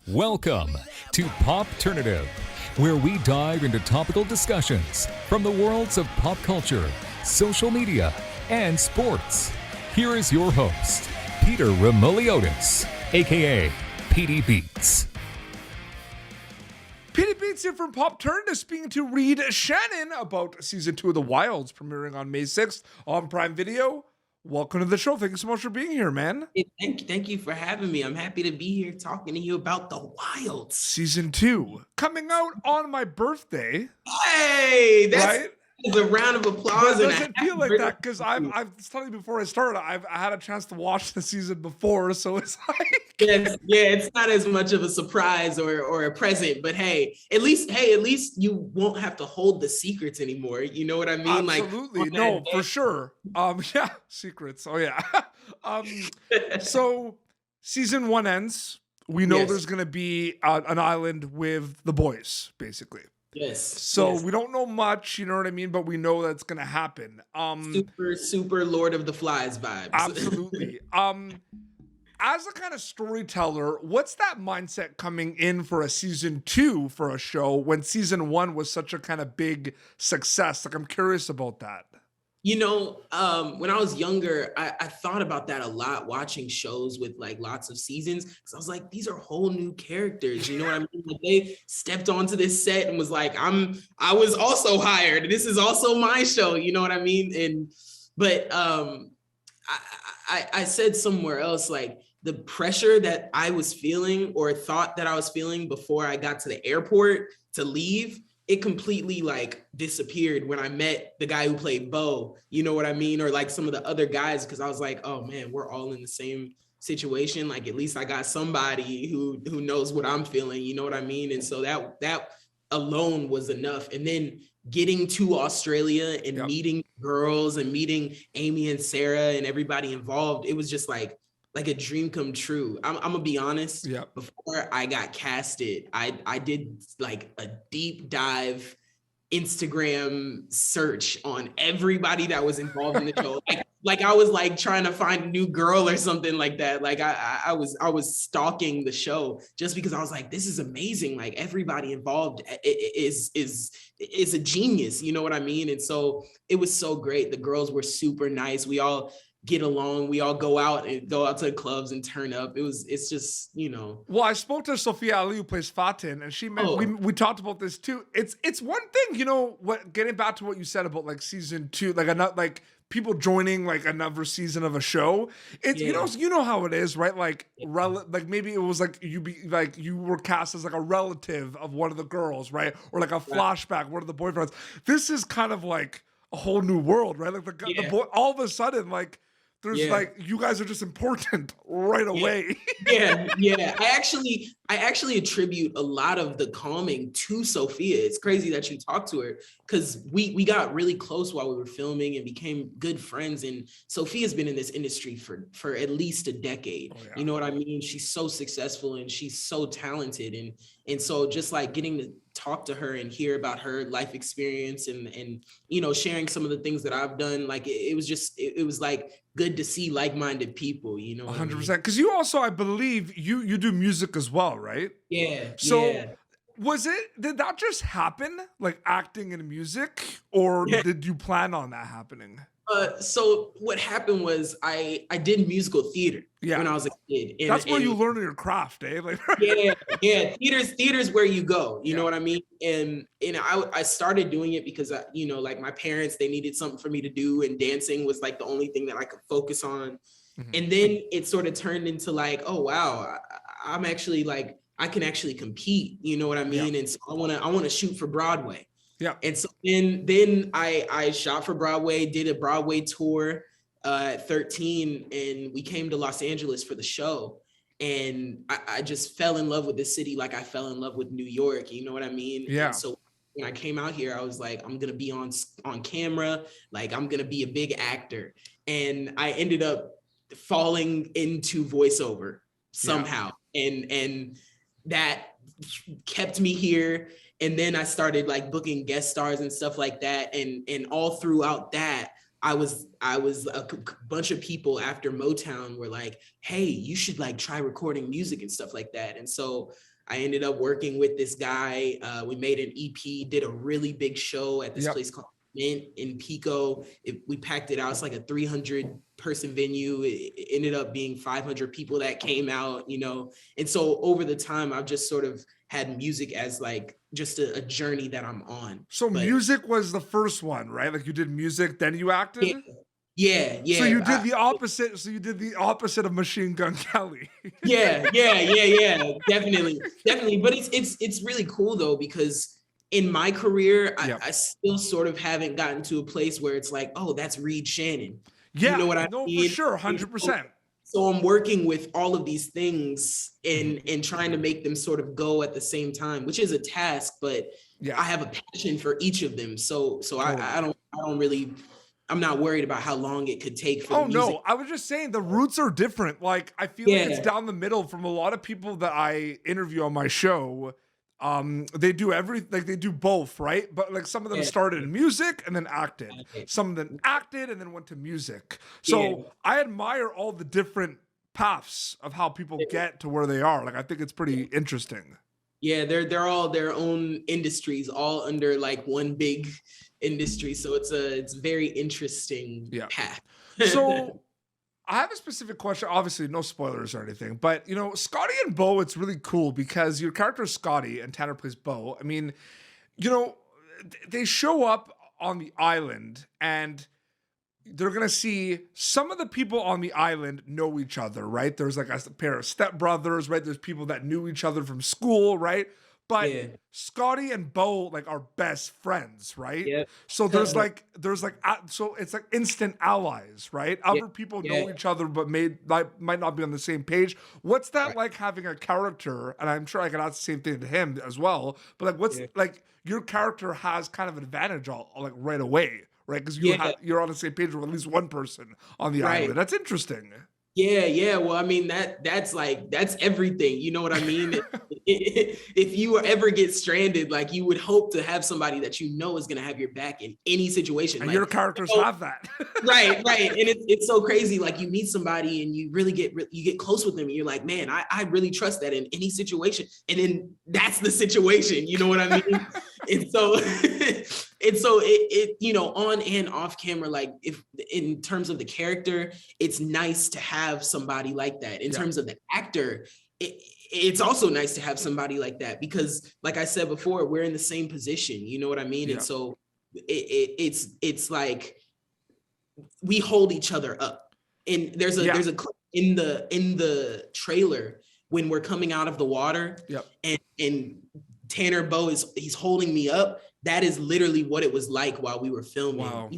Welcome to Popternative, where we dive into topical discussions from the worlds of pop culture, social media, and sports. Here is your host, Peter Remoliotis, aka PD Beats. PD Beats here from Popternative, speaking to Reed Shannon about Season 2 of The Wilds, premiering on May 6th on Prime Video. Welcome to the show. Thank you so much for being here, man. Hey, thank you for having me. I'm happy to be here talking to you about The Wilds. Season 2, coming out on my birthday. Hey, that's right? a round of applause. But it doesn't feel like that because I was telling you before I started, I had a chance to watch the season before, so it's like... Yes, yeah, it's not as much of a surprise or a present, but hey, at least you won't have to hold the secrets anymore. You know what I mean? Absolutely. No, for sure. Yeah, secrets. Oh yeah. So season 1 ends. We know there's going to be an island with the boys, basically. Yes. So we don't know much, you know what I mean? But we know that's going to happen. Super Lord of the Flies vibes. Absolutely. As a kind of storyteller, what's that mindset coming in for a season 2 for a show when season 1 was such a kind of big success? Like, I'm curious about that. You know, when I was younger, I thought about that a lot, watching shows with like lots of seasons. Because I was like, these are whole new characters. You know what I mean? Like, they stepped onto this set and was like, I was also hired. This is also my show. You know what I mean? But I said somewhere else, like, the pressure that I was feeling or thought that I was feeling before I got to the airport to leave, it completely like disappeared when I met the guy who played Bo, you know what I mean? Or like some of the other guys, because I was like, oh man, we're all in the same situation. Like, at least I got somebody who knows what I'm feeling, you know what I mean? And so that alone was enough. And then getting to Australia and meeting girls and meeting Amy and Sarah and everybody involved, it was just like a dream come true. I'm gonna be honest. Before I got casted, I did like a deep dive Instagram search on everybody that was involved in the show. Like I was like trying to find a new girl or something like that. Like I was stalking the show just because I was like, this is amazing. Like, everybody involved is a genius. You know what I mean? And so it was so great. The girls were super nice. We all get along. We all go out to the clubs and turn up. It's just, you know. Well, I spoke to Sophia Ali, who plays Fatin, and she we talked about this too. It's one thing, you know, getting back to what you said about like season 2, like people joining like another season of a show. It's you know how it is, right? Like like maybe it was like you were cast as like a relative of one of the girls, right? Or like a flashback, one of the boyfriends. This is kind of like a whole new world, right? Like the boy, all of a sudden, like, there's like, you guys are just important right away. Yeah. I actually attribute a lot of the calming to Sophia. It's crazy that you talked to her, because we got really close while we were filming and became good friends. And Sophia's been in this industry for at least a decade. Oh, yeah. You know what I mean? She's so successful and she's so talented. And so just like getting to talk to her and hear about her life experience and you know, sharing some of the things that I've done, like it was like good to see like-minded people, you know. 100%. Because you also, I believe, you do music as well, right? Yeah. So did that just happen, like acting and music, or did you plan on that happening? So what happened was I did musical theater when I was a kid. And, that's where you learn your craft, eh? Like, Theater's where you go. You know what I mean? And I started doing it because you know, like my parents, they needed something for me to do, and dancing was like the only thing that I could focus on. Mm-hmm. And then it sort of turned into like, oh wow, I'm actually like, I can actually compete. You know what I mean? And so I want to shoot for Broadway. Yeah. And so then I shot for Broadway, did a Broadway tour at 13, and we came to Los Angeles for the show. And I just fell in love with the city like I fell in love with New York. You know what I mean? Yeah. And so when I came out here, I was like, I'm going to be on camera. Like, I'm going to be a big actor. And I ended up falling into voiceover somehow. And that kept me here. And then I started like booking guest stars and stuff like that. And all throughout that, I was a bunch of people after Motown were like, hey, you should like try recording music and stuff like that. And so I ended up working with this guy. We made an EP, did a really big show at this place called Mint in Pico. We packed it out. It's like a 300-person venue. It ended up being 500 people that came out, you know. And so over the time, I've just sort of had music as like just a journey that I'm on. So music was the first one, right? Like you did music, then you acted? Yeah. So you did the opposite. So you did the opposite of Machine Gun Kelly. Yeah. Definitely. But it's really cool though, because in my career, I still sort of haven't gotten to a place where it's like, oh, that's Reed Shannon. Yeah, you know what I mean? For sure, 100%. So I'm working with all of these things and trying to make them sort of go at the same time, which is a task, but I have a passion for each of them. So I don't really, I'm not worried about how long it could take for the music. No, I was just saying the roots are different. Like I feel like it's down the middle from a lot of people that I interview on my show. They do both, right? But like some of them started in music and then acted. Some of them acted and then went to music. So I admire all the different paths of how people get to where they are. Like I think it's pretty interesting. Yeah, they're all their own industries, all under like one big industry. So it's very interesting path. So I have a specific question. Obviously, no spoilers or anything, but you know, Scotty and Bo, it's really cool because your character is Scotty and Tanner plays Bo. I mean, you know, they show up on the island and they're gonna see some of the people on the island know each other, right? There's like a pair of stepbrothers, right? There's people that knew each other from school, right? But Scotty and Bo like are best friends, right? Yep. So so it's like instant allies, right? Other people know each other, but might not be on the same page. What's that like having a character? And I'm sure I can ask the same thing to him as well. But like, what's like your character has kind of an advantage like right away, right? Because you're on the same page with at least one person on the island. That's interesting. Yeah. Well, I mean, that's everything. You know what I mean? If you ever get stranded, like you would hope to have somebody that you know is going to have your back in any situation. And like, your characters have that. right. And it's so crazy. Like you meet somebody and you really get close with them and you're like, man, I really trust that in any situation. And then that's the situation. You know what I mean? And so it you know, on and off camera, like if in terms of the character, it's nice to have somebody like that. In terms of the actor, it's also nice to have somebody like that because, like I said before, we're in the same position. You know what I mean? And so it's like we hold each other up. And there's a clip in the trailer when we're coming out of the water, and Tanner Bo he's holding me up. That is literally what it was like while we were filming. Wow.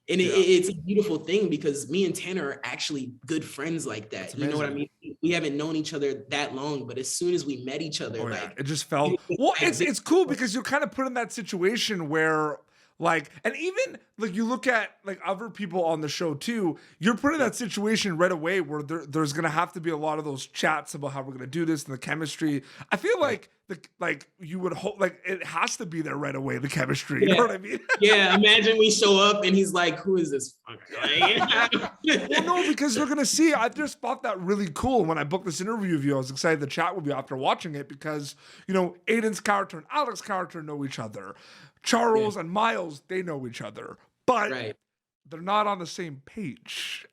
And it's a beautiful thing because me and Tanner are actually good friends like that. You know what I mean? We haven't known each other that long, but as soon as we met each other, it just felt well. It's cool because you're kind of put in that situation where like, and even like you look at like other people on the show too, you're put in that situation right away where there's gonna have to be a lot of those chats about how we're gonna do this and the chemistry. I feel like you would hope like it has to be there right away, the chemistry. You know what I mean? Imagine we show up and he's like, who is this fucker? Well, no, because they're gonna see. I just thought that really cool. When I booked this interview with you, I was excited to chat with you after watching it because you know Aiden's character and Alex's character know each other. Charles and Miles, they know each other, but they're not on the same page.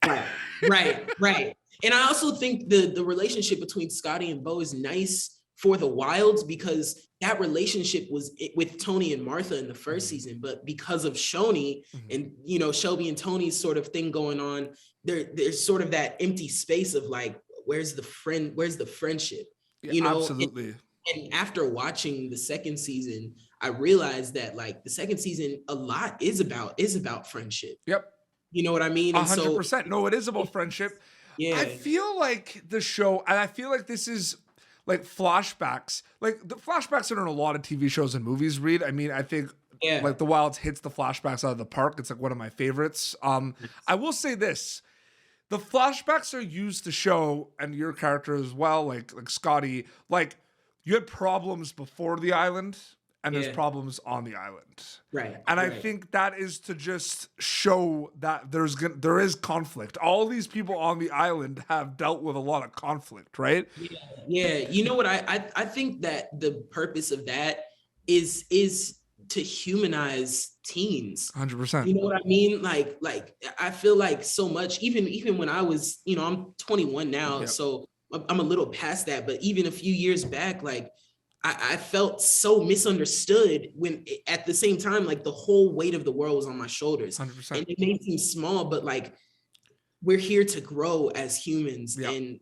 Right. And I also think the relationship between Scotty and Bo is nice for the Wilds because that relationship was with Tony and Martha in the first season, but because of Shoney and you know Shelby and Tony's sort of thing going on, there's sort of that empty space of like, where's the friendship? You know, absolutely. And after watching the second season, I realized that like the second season, a lot is about friendship. Yep. You know what I mean? 100%. No, it is about friendship. Yeah. I feel like the show, and I feel like this is like flashbacks. Like the flashbacks are in a lot of TV shows and movies, Reed. I mean, I think like The Wilds hits the flashbacks out of the park. It's like one of my favorites. I will say this. The flashbacks are used to show, and your character as well, like Scotty, like you had problems before the island, and there's problems on the island. Right. And I think that is to just show that there is conflict. All these people on the island have dealt with a lot of conflict, right? Yeah. You know what? I think that the purpose of that is to humanize teens. 100%. You know what I mean? Like I feel like so much, even when I was, I'm 21 now, so I'm a little past that, but even a few years back, like I felt so misunderstood when at the same time, like the whole weight of the world was on my shoulders. 100%. And it may seem small, but like we're here to grow as humans. And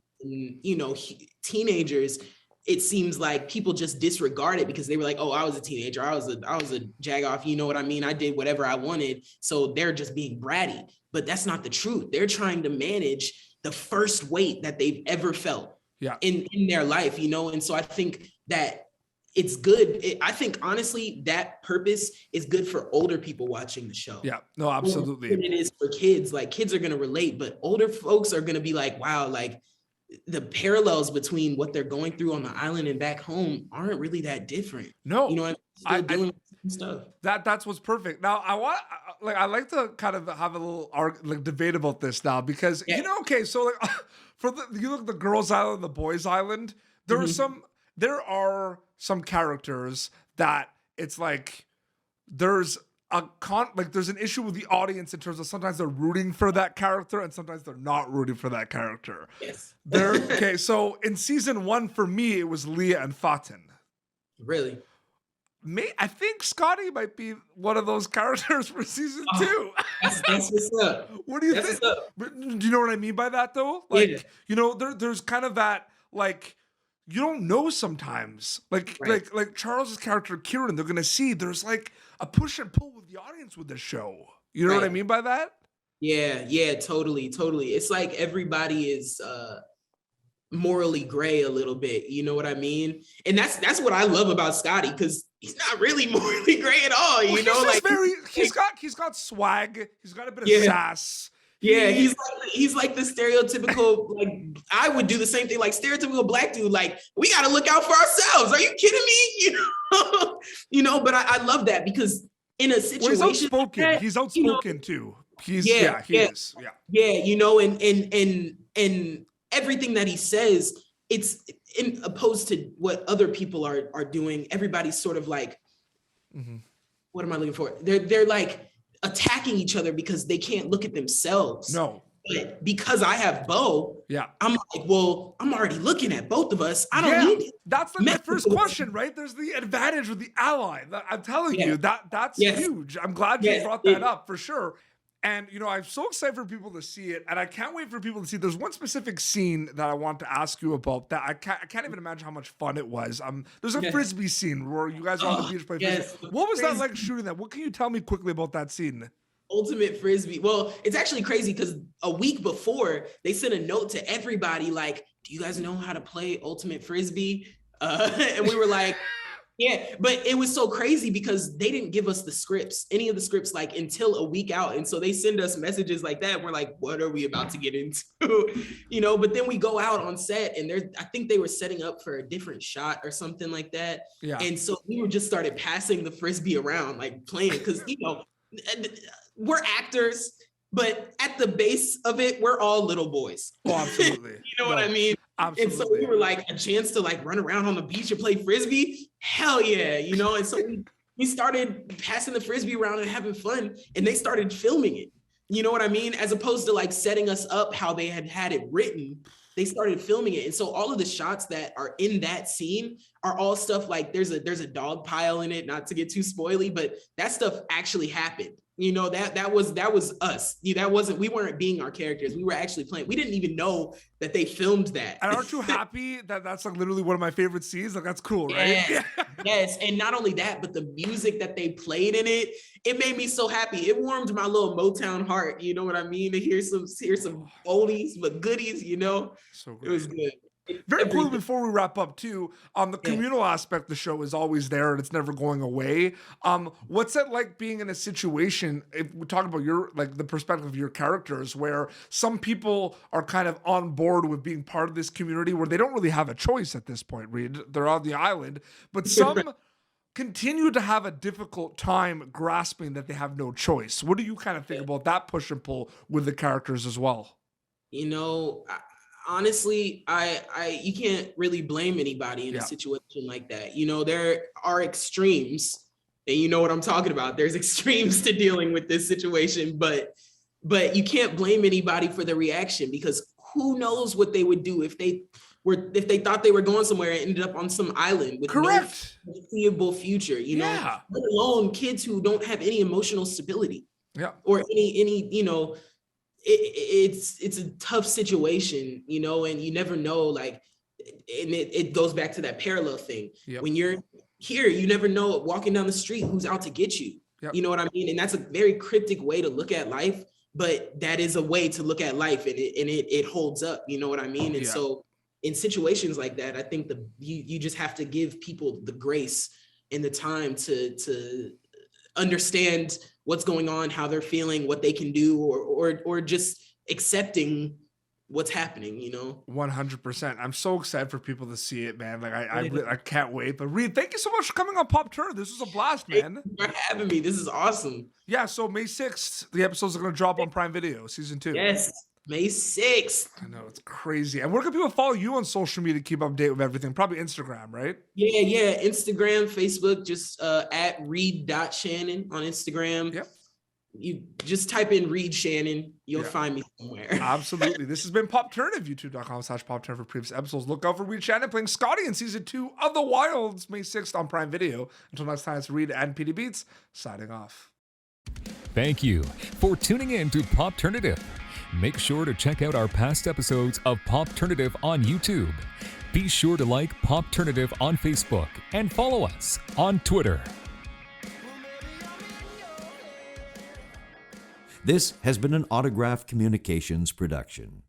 teenagers, it seems like people just disregard it because they were like, oh, I was a teenager. I was a jag-off. You know what I mean? I did whatever I wanted. So they're just being bratty. But that's not the truth. They're trying to manage the first weight that they've ever felt in their life, And so I think that it's good. I think, honestly, that purpose is good for older people watching the show. Yeah, no, absolutely. It is for kids. Like, kids are going to relate, but older folks are going to be like, wow, like, the parallels between what they're going through on the island and back home aren't really that different. No, I'm still doing stuff. That's what's perfect. Now I like to kind of have a little debate about this now because okay, so like you look at the girls' island, the boys' island. There are some characters that it's like there's an issue with the audience in terms of sometimes they're rooting for that character and sometimes they're not rooting for that character. Yes. Okay, so in season 1 for me it was Leah and Fatin. Really? I think Scotty might be one of those characters for season 2. That's what's up. What do you think? Do you know what I mean by that though? Like, there's kind of that, like, you don't know sometimes. Like Charles's character Kieran, they're gonna see there's like a push and pull with the audience with this show. You know what I mean by that? Yeah, totally. It's like everybody is morally gray a little bit. You know what I mean? And that's what I love about Scotty, because he's not really morally gray at all. He's got swag. He's got a bit of sass. Yeah, he's like the stereotypical, like, I would do the same thing, like stereotypical Black dude, like, we got to look out for ourselves. Are you kidding me? But I love that because in a situation, well, he's outspoken. He's outspoken too. He is. And everything that he says, it's opposed to what other people are doing. Everybody's sort of like, what am I looking for? They're like attacking each other because they can't look at themselves. No. But because I have Bo, I'm like, well, I'm already looking at both of us. I don't need it. That's like my first question, right? There's the advantage with the ally. I'm telling you, that's huge. I'm glad you brought that up for sure. And, I'm so excited for people to see it, and I can't wait for people to see. There's one specific scene that I want to ask you about that I can't even imagine how much fun it was. There's a Frisbee scene where you guys are on the beach playing Frisbee. What was that like shooting that? What can you tell me quickly about that scene? Ultimate Frisbee. Well, it's actually crazy because a week before, they sent a note to everybody like, do you guys know how to play Ultimate Frisbee? And we were like, yeah, but it was so crazy because they didn't give us any of the scripts, like, until a week out. And so they send us messages like that. And we're like, what are we about to get into? But then we go out on set and I think they were setting up for a different shot or something like that. Yeah. And so we just started passing the Frisbee around, like playing, because, we're actors, but at the base of it, we're all little boys. Oh, absolutely. What I mean? Absolutely. And so we were like, a chance to like run around on the beach and play Frisbee? Hell yeah, And so we started passing the Frisbee around and having fun, and they started filming it. You know what I mean? As opposed to like setting us up how they had it written, they started filming it. And so all of the shots that are in that scene are all stuff like there's a dog pile in it, not to get too spoily, but that stuff actually happened. That was us. We weren't being our characters. We were actually playing. We didn't even know that they filmed that. And aren't you happy that that's like literally one of my favorite scenes? Like, that's cool, right? Yes. And not only that, but the music that they played in it made me so happy. It warmed my little Motown heart. You know what I mean? To hear some oldies, but goodies, So great. It was good. Very cool. Before we wrap up too, the communal aspect of the show is always there and it's never going away. What's it like being in a situation, if we talk about the perspective of your characters, where some people are kind of on board with being part of this community where they don't really have a choice at this point, Reed? They're on the island, but some continue to have a difficult time grasping that they have no choice. What do you kind of think about that push and pull with the characters as well? You know, honestly, you can't really blame anybody in a situation like that. You know, there are extremes, and you know what I'm talking about. There's extremes to dealing with this situation, but you can't blame anybody for the reaction, because who knows what they would do if they thought they were going somewhere and ended up on some island with no foreseeable future, you know, let alone kids who don't have any emotional stability or any, you know, it's a tough situation, you know, and you never know, like, and it goes back to that parallel thing. When you're here, you never know walking down the street who's out to get you. You know what I mean? And that's a very cryptic way to look at life, but that is a way to look at life, and it holds up, you know what I mean? And so in situations like that, I think you just have to give people the grace and the time to understand what's going on, how they're feeling, what they can do, or just accepting what's happening, you know? 100%. I'm so excited for people to see it, man. Like I can't wait. But Reed, thank you so much for coming on Popternative. This was a blast, man. Thank you for having me. This is awesome. Yeah, so May 6th, the episodes are going to drop on Prime Video, season 2. Yes, May 6th. I know, it's crazy. And where can people follow you on social media to keep up to date with everything? Probably Instagram, right? Yeah. Instagram, Facebook, just at reed.shannon on Instagram. Yep. You just type in Reed Shannon, you'll find me somewhere. Absolutely. This has been Popternative, youtube.com/Popternative for previous episodes. Look out for Reed Shannon playing Scotty in season 2 of The Wilds, May 6th on Prime Video. Until next time, it's Reed and PD Beats signing off. Thank you for tuning in to Popternative. Make sure to check out our past episodes of Popternative on YouTube. Be sure to like Popternative on Facebook and follow us on Twitter. This has been an Autograph Communications production.